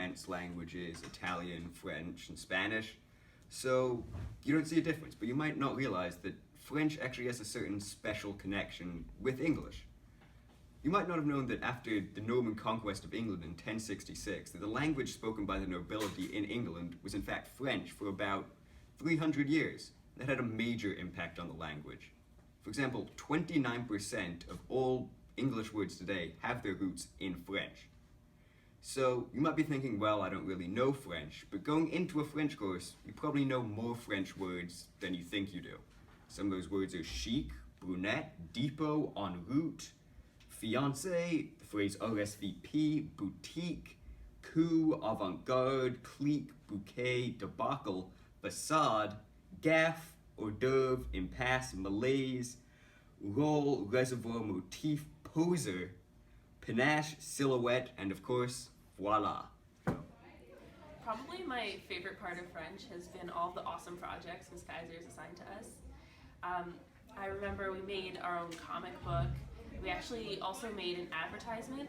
Romance languages, Italian, French, and Spanish. So you don't see a difference, but you might not realize that French actually has a certain special connection with English. You might not have known that after the Norman conquest of England in 1066, that the language spoken by the nobility in England was in fact French for about 300 years. That had a major impact on the language. For example, 29% of all English words today have their roots in French. So you might be thinking, well, I don't really know French, but going into a French course, you probably know more French words than you think you do. Some of those words are chic, brunette, depot, en route, fiancé, the phrase RSVP, boutique, coup, avant-garde, clique, bouquet, debacle, facade, gaffe, hors d'oeuvre, impasse, malaise, role, reservoir, motif, poser, panache, silhouette, and of course, voila. Probably my favorite part of French has been all the awesome projects Ms. Keiser has assigned to us. I remember we made our own comic book. We actually also made an advertisement.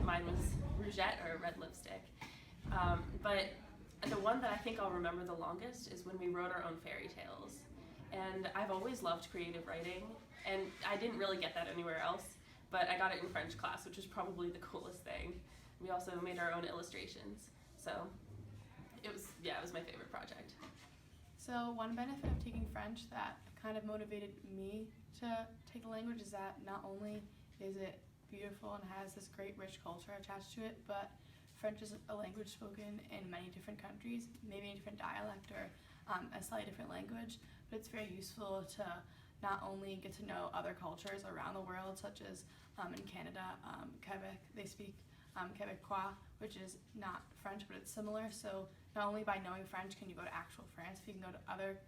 Mine was rougette, or red lipstick. But the one that I think I'll remember the longest is when we wrote our own fairy tales. And I've always loved creative writing, and I didn't really get that anywhere else, but I got it in French class, which was probably the coolest thing. We also made our own illustrations, so it was my favorite project. So one benefit of taking French that kind of motivated me to take the language is that not only is it beautiful and has this great rich culture attached to it, but French is a language spoken in many different countries, maybe a different dialect or a slightly different language, but it's very useful to not only get to know other cultures around the world, such as in Canada, Quebec, they speak Quebecois, which is not French, but it's similar. So not only by knowing French can you go to actual France, but you can go to other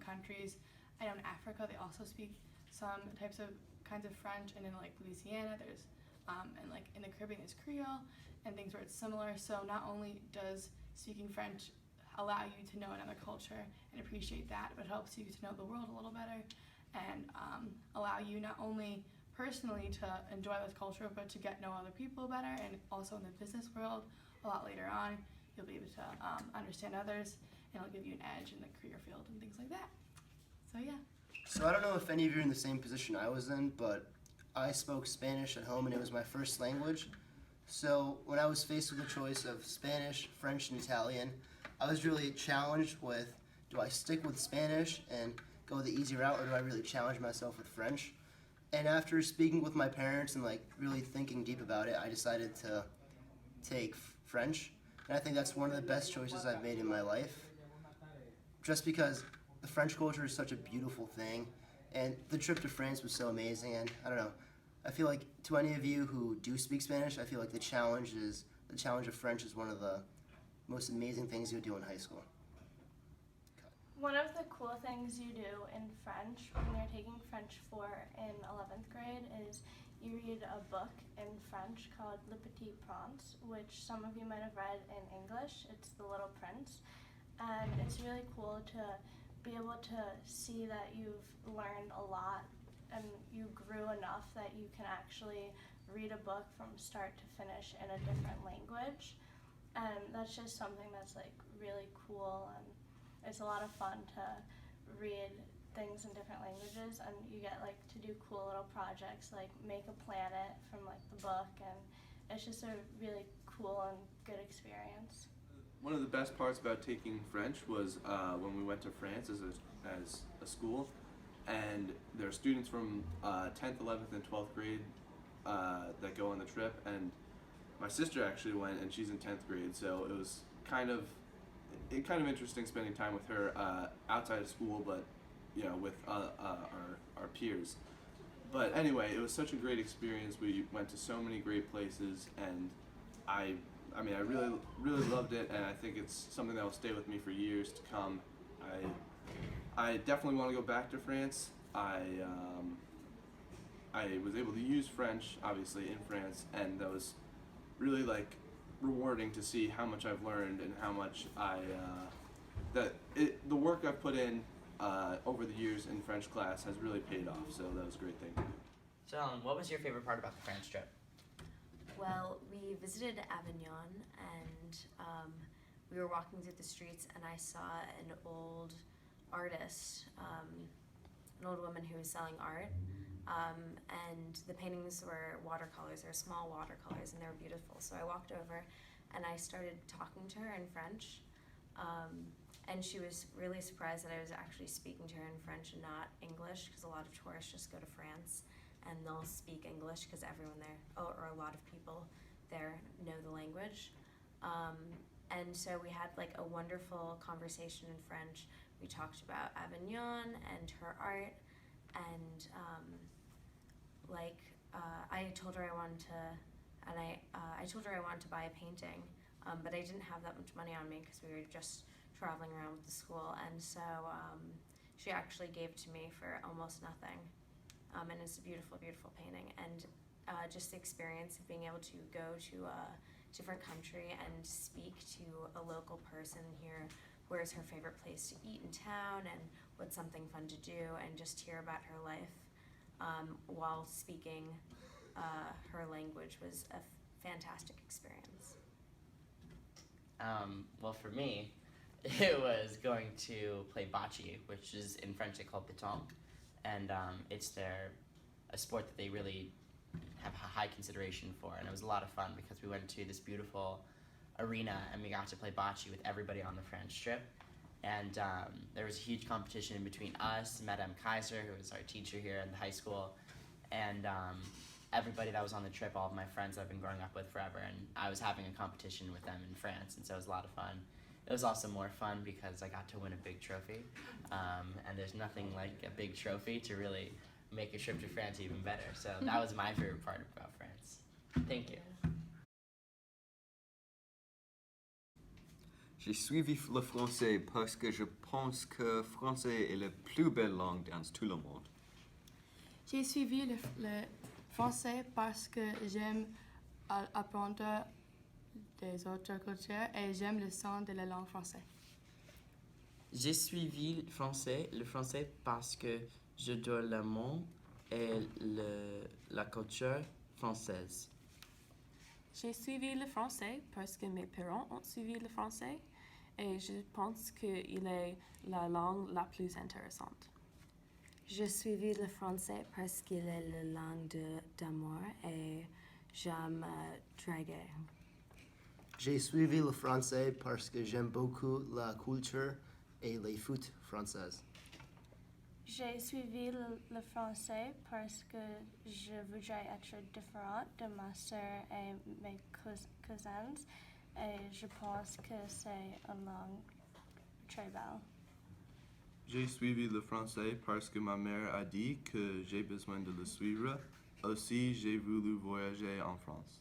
countries. I know in Africa they also speak some kinds of French, and in like Louisiana there's, and like in the Caribbean there's Creole and things where it's similar. So not only does speaking French allow you to know another culture and appreciate that, but it helps you to know the world a little better and allow you not only personally to enjoy this culture, but to get know other people better, and also in the business world a lot later on you'll be able to understand others, and it'll give you an edge in the career field and things like that. So yeah. So I don't know if any of you are in the same position I was in, but I spoke Spanish at home and it was my first language. So when I was faced with the choice of Spanish, French, and Italian, I was really challenged with, do I stick with Spanish and go the easy route, or do I really challenge myself with French? And after speaking with my parents and like really thinking deep about it, I decided to take French. And I think that's one of the best choices I've made in my life, just because the French culture is such a beautiful thing, and the trip to France was so amazing. And I don't know, I feel like to any of you who do speak Spanish, I feel like the challenge of French is one of the most amazing things you do in high school. One of the cool things you do in French when you're taking French 4 in 11th grade is you read a book in French called Le Petit Prince, which some of you might have read in English. It's The Little Prince, and it's really cool to be able to see that you've learned a lot and you grew enough that you can actually read a book from start to finish in a different language. And that's just something that's like really cool, and it's a lot of fun to read things in different languages, and you get like to do cool little projects like make a planet from like the book, and it's just a really cool and good experience. One of the best parts about taking French was when we went to France as a school, and there are students from 10th, 11th, and 12th grade that go on the trip, and my sister actually went, and she's in 10th grade, so it was kind of interesting spending time with her outside of school, but you know, with our peers. But anyway, it was such a great experience. We went to so many great places, and I really loved it, and I think it's something that will stay with me for years to come. I definitely want to go back to France. I was able to use French, obviously, in France, and that was really like rewarding to see how much I've learned and how much the work I've put in over the years in French class has really paid off. So that was a great thing to do. So Ellen, what was your favorite part about the France trip? Well, we visited Avignon, and we were walking through the streets, and I saw an old artist, an old woman who was selling art, and the paintings were watercolors. They were small watercolors, and they were beautiful. So I walked over, and I started talking to her in French, and she was really surprised that I was actually speaking to her in French and not English, because a lot of tourists just go to France and they'll speak English because everyone there, or a lot of people there, know the language. And so we had like a wonderful conversation in French. We talked about Avignon and her art, and I told her I wanted to, and I told her I wanted to buy a painting, but I didn't have that much money on me because we were just traveling around with the school, and so she actually gave to me for almost nothing, and it's a beautiful, beautiful painting, and just the experience of being able to go to a different country and speak to a local person here, where's her favorite place to eat in town, and what's something fun to do, and just hear about her life while speaking her language was a fantastic experience. Well, for me, it was going to play bocce, which is in French they call pétanque, and it's a sport that they really have high consideration for, and it was a lot of fun because we went to this beautiful arena and we got to play bocce with everybody on the French trip, and there was a huge competition in between us, Madame Keiser, who was our teacher here in the high school, and everybody that was on the trip, all of my friends I've been growing up with forever, and I was having a competition with them in France, and so it was a lot of fun. It was also more fun because I got to win a big trophy, and there's nothing like a big trophy to really make a trip to France even better. So that was my favorite part about France. Thank you. J'ai suivi le français parce que je pense que français est la plus belle langue dans tout le monde. J'ai suivi le français parce que j'aime apprendre des autres cultures et j'aime le son de la langue française. J'ai suivi le français parce que j'adore le monde et la culture française. J'ai suivi le français parce que mes parents ont suivi le français et je pense qu'il est la langue la plus intéressante. J'ai suivi le français parce qu'il est la langue d'amour et j'aime draguer. J'ai suivi le français parce que j'aime beaucoup la culture et les foot françaises. J'ai suivi le français parce que je voudrais être différente de ma sœur et mes cousins et je pense que c'est une langue très belle. J'ai suivi le français parce que ma mère a dit que j'ai besoin de le suivre. Aussi, j'ai voulu voyager en France.